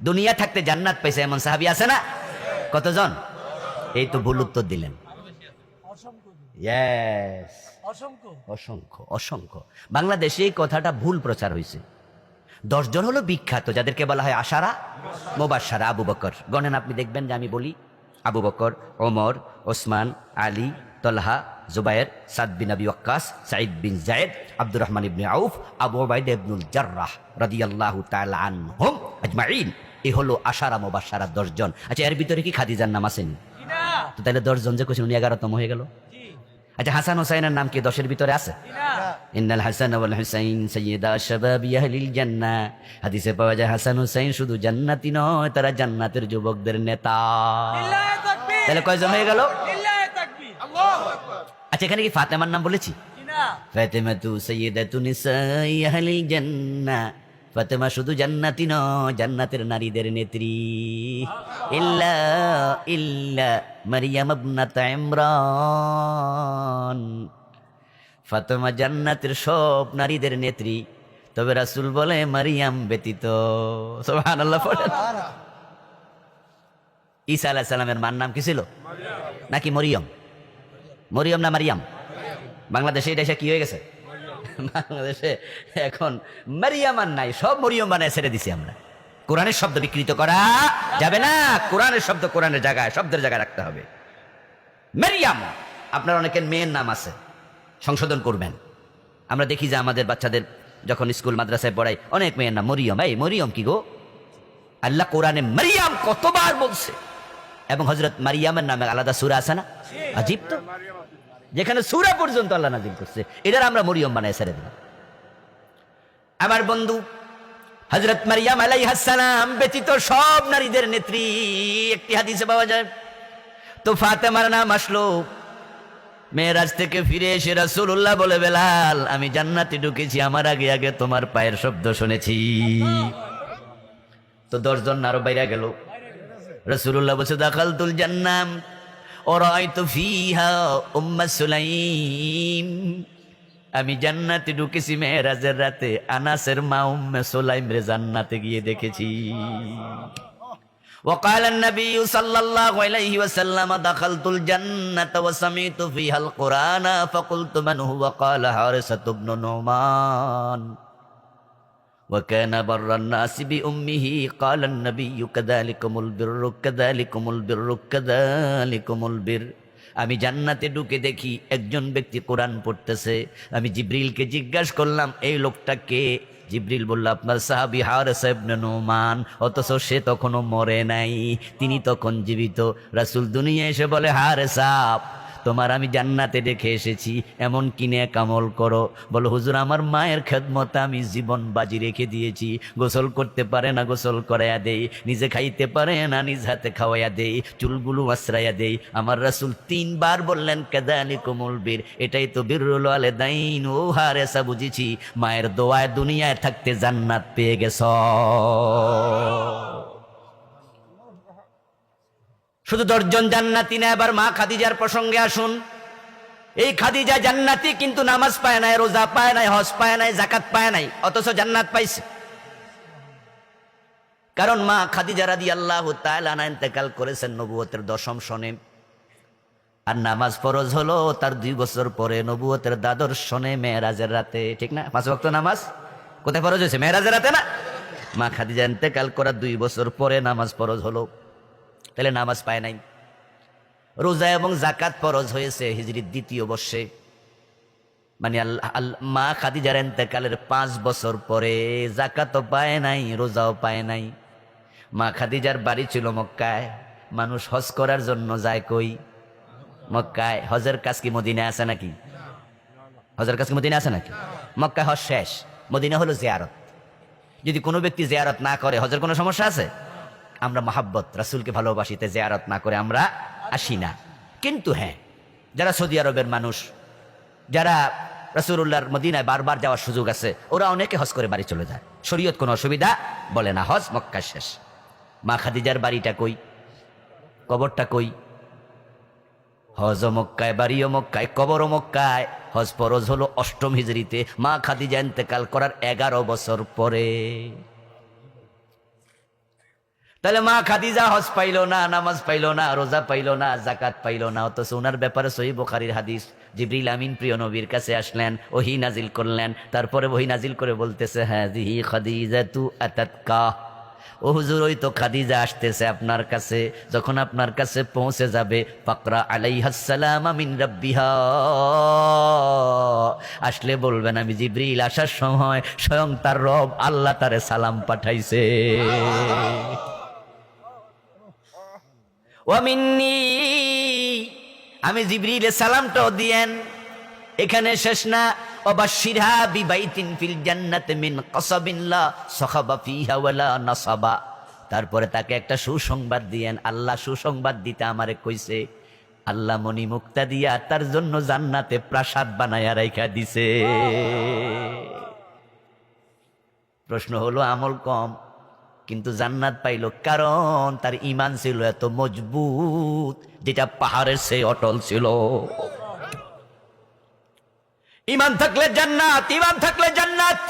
দুনিয়া থাকতে জান্নাত পাইছে এমন সাহাবী আছে না? কতজন? এই তো ভুল উত্তর দিলেন। ইয়েস, অসংখ্য অসংখ্য। বাংলাদেশে এই কথাটা ভুল প্রচার হয়েছে। 10 জন হলো বিখ্যাত, যাদেরকে বলা হয় আশারা মুবাশশারা। আবু বকর গণেন, আপনি দেখবেন যে আমি বলি আবু বকর, ওমর, ওসমান, আলী, তলহা, জুবায়ের, সাদ বিন আবি ওয়াক্কাস, সাঈদ বিন যায়েদ, আব্দুর রহমান ইবনে আউফ, আবু উবাইদা ইবনুল জাররাহ রাদিয়াল্লাহু তাআলা আনহুম আজমাইন। এ হলো আশারা মুবাশশারা 10 জন। আচ্ছা, এর ভিতরে কি খাদিজার নাম আসেনি? তো তাহলে 10 জন যে কোশ্চেন, উনি 11তম হয়ে গেল। আচ্ছা, হাসান হোসাইনের নাম কি 10-এর ভিতরে আছে? ইন্নাল হাসান ওয়াল হুসাইন সাইয়্যিদা শাবাবি আহলিল জান্নাহ। হাদিসে পাওয়া যায় হাসান হোসাইন শুধু জান্নাতি নয়, তারা জান্নাতের যুবকদের নেতা। তাহলে কয়জন হয়ে গেল? আচ্ছা, এখানে কি ফাতেমার নাম বলেছি? ফাতেমাতু সাইয়্যিদাতু নিসাই আহলিল জান্নাহ। ফাতেমা শুধু জান্নাতি নয়, জান্নাতের নারীদের নেত্রী। ইল্লা ইল্লা মারিয়াম ইবনাত ইমরান। ফাতেমা জান্নাতের সব নারীদের নেত্রী, তবে রাসূল বলে মারিয়াম ব্যতীত। সুবহানাল্লাহ পড়েন। ঈসা আলাইহিস সালামের মার নাম কি ছিল? নাকি মরিয়ম? মরিয়ম না মারিয়াম? বাংলাদেশে এটা এসে কি হয়ে গেছে? বাংলাদেশে এখন মারিয়াম আর নাই, সব মরিয়ম বানায় ছেড়ে দিছি আমরা। কোরআনের শব্দ বিকৃত করা যাবে না। কোরআনের শব্দ কোরআনের জায়গায়, শব্দের জায়গায় রাখতে হবে। মারিয়াম, আপনার অনেকের মেয়ের নাম আছে, সংশোধন করবেন। আমরা দেখি যে আমাদের বাচ্চাদের যখন স্কুল মাদ্রাসায় পড়াই, অনেক মেয়ের নাম মরিয়ম। এই মরিয়ম কি গো? আল্লাহ কোরআনে মারিয়াম কতবার বলছে, এবং হযরত মারিয়ামের নামে আলাদা সূরা আছে না? আজীব তো, যেখানে সূরা পর্যন্ত আল্লাহ নাযিল করছে, এটার আমরা মরিয়ম বানায় ছেড়ে দিলাম। আমার বন্ধু, হযরত মারিয়াম আলাইহিস সালাম ব্যতীত সব নারীদের নেত্রী। একটি হাদিসে পাওয়া যায়, তো ফাতেমার নাম আসলো। মেরাজ থেকে ফিরে এসে রাসূলুল্লাহ বলে, বেলাল, আমি জান্নাতে ঢুকেছি, আমার আগে আগে তোমার পায়ের শব্দ শুনেছি। তো 10 জন আরো বাইরে গেল। রাসূলুল্লাহ বলছে, দাখালতুল জান্নাহ ওয়া রাআইতু ফিহা উম্মু সুলাইম। আমি জান্নাতে ঢুকেছি মেরাজের রাতে, আনাসের মা উম্মে সুলাইম রে জান্নাতে গিয়ে দেখেছি। وقال النبي صلى الله عليه وسلم دخلت الجنة وسمعت فيها القرآن فقلت من هو؟ قال حارثة بن نعمان وكان بر الناس بأمه. قال النبي كذلكم البر كذلكم البر كذلكم البر. আমি জান্নাতে ঢুকে দেখি একজন ব্যক্তি কোরআন পড়তেছে। আমি জিবরিলকে জিজ্ঞাসা করলাম, এই লোকটা কে? জিবরিল বলল, আপনার সাহাবী হারিসা ইবনে নুমান। অথচ সে তখনও মরে নাই, তিনি তখন জীবিত। রাসূল দুনিয়া এসে বলে, হারিসা, তোমার আমি জান্নাতে দেখে এসেছি, এমন কি নেক আমল করো? বলো, হুজুর, আমার মায়ের খেদমতে আমি জীবন বাজি রেখে দিয়েছি। গোসল করতে পারে না, গোসল করাইয়া দেই। নিজে খাইতে পারে না, নিজ হাতে খাওয়াইয়া দেই। চুলগুলো আশ্রাইয়া দেই। আমার রাসূল 3 বার বললেন, কাযালিকুমুল বীর, এটাই তো বিররুল ওয়ালিদাইন। ও হারেসা, বুঝেছি, মায়ের দোয়ায় দুনিয়ায় থাকতে জান্নাত পেয়ে গেছ। শুধু 10 জন জান্নাতি না, এবার মা খাদিজার প্রসঙ্গে আসুন। এই খাদিজা জান্নাতি, কিন্তু নামাজ পায় নাই, রোজা পায় নাই, হজ পায় নাই, যাকাত পায় নাই, অথচ জান্নাত পাইছে। কারণ মা খাদিজা রাদিয়াল্লাহু তাআলা আনহা ইন্তেকাল করেছেন নবুয়তের 10ম সনে, আর নামাজ ফরজ হলো তার 2 বছর পরে, নবুয়তের 12 সনে, মেরাজের রাতে। ঠিক না? 5 ওয়াক্ত নামাজ কোথায় ফরজ হয়েছে? মেরাজের রাতে না? মা খাদিজা ইন্তেকাল করার 2 বছর পরে নামাজ ফরজ হলো। তাহলে নামাজ পায় নাই। রোজা এবং যাকাত ফরজ হয়েছে হিজরির 2য় বর্ষে, মানে মা খাদিজার ইন্তেকালের 5 বছর পরে। যাকাতও পায় নাই, রোজাও পায় নাই। মা খাদিজার বাড়ি ছিল মক্কায়। মানুষ হজ করার জন্য যায় কই? মক্কায়। হজের কাজ কি মদিনায় আছে নাকি? হজের কাজ কি মদিনায় আছে নাকি? মক্কায় হজ শেষ, মদিনা হলো জিয়ারত। যদি কোনো ব্যক্তি জিয়ারত না করে, হজের কোনো সমস্যা আছে? আমরা মহাব্বত, রাসূলকে ভালোবাসিতে জিয়ারত না করে আমরা আসি না। কিন্তু হ্যাঁ, যারা সৌদি আরবের মানুষ, যারা রাসূলুল্লাহর মদিনায় বারবার যাওয়ার সুযোগ আছে, ওরা অনেকে হজ করে বাড়ি চলে যায়। শরীয়ত কোনো অসুবিধা বলে না। হজ মক্কা শেষ। মা খাদিজার বাড়িটা কই? কবরটা কই? হজও মক্কায়, বাড়িও মক্কায়, কবরও মক্কায়। হজ ফরজ হলো 8ম হিজরিতে, মা খাদিজা ইন্তেকাল করার 11 বছর পরে। তাহলে মা খাদিজা হজ পাইলো না, নামাজ পাইলো না, রোজা পাইলো না, জাকাত পাইলো না, অথচ ওনার ব্যাপারে সহিহ বুখারীর হাদিস, জিবরিল আমিন প্রিয় নবীর কাছে আসলেন, ওহী নাজিল করলেন, তারপরে ওহী নাজিল করে বলতেছে হাযিহি খাদিজাতু আতাতকা, ও হুজুর ওই তো খাদিজা আসতেছে আপনার কাছে, যখন আপনার কাছে পৌঁছে যাবে ফাকরা আলাইহাস সালাম মিন রাব্বিহা, আসলে বলবেন আমি জিবরিল আসার সময় স্বয়ং তার রব আল্লাহ তারে সালাম পাঠাইছে। ওয়া মিন্নি, আমি জিবরিলে সালামটাও দিয়েন। এখানে শেষ না, ওয়াবাশশিরহা বিবাইতিন ফিল জান্নাতি মিন কাসাবিন লা সাখাবা ফিহা ওয়ালা নাসাবা, তারপরে তাকে একটা সুসংবাদ দিয়েন। আল্লাহ সুসংবাদ দিতে আমারে কইছে, আল্লাহ মনি মুক্তা দিয়া তার জন্য জান্নাতে প্রাসাদ বানায়া রাইখা দিছে। প্রশ্ন হলো আমল কম কিন্তু জান্নাত পাইল, কারণ তার ঈমান ছিল এত মজবুত যেটা পাহাড়ের চেয়ে অটল ছিল। ঈমান থাকলে জান্নাত, ঈমান থাকলে জান্নাত।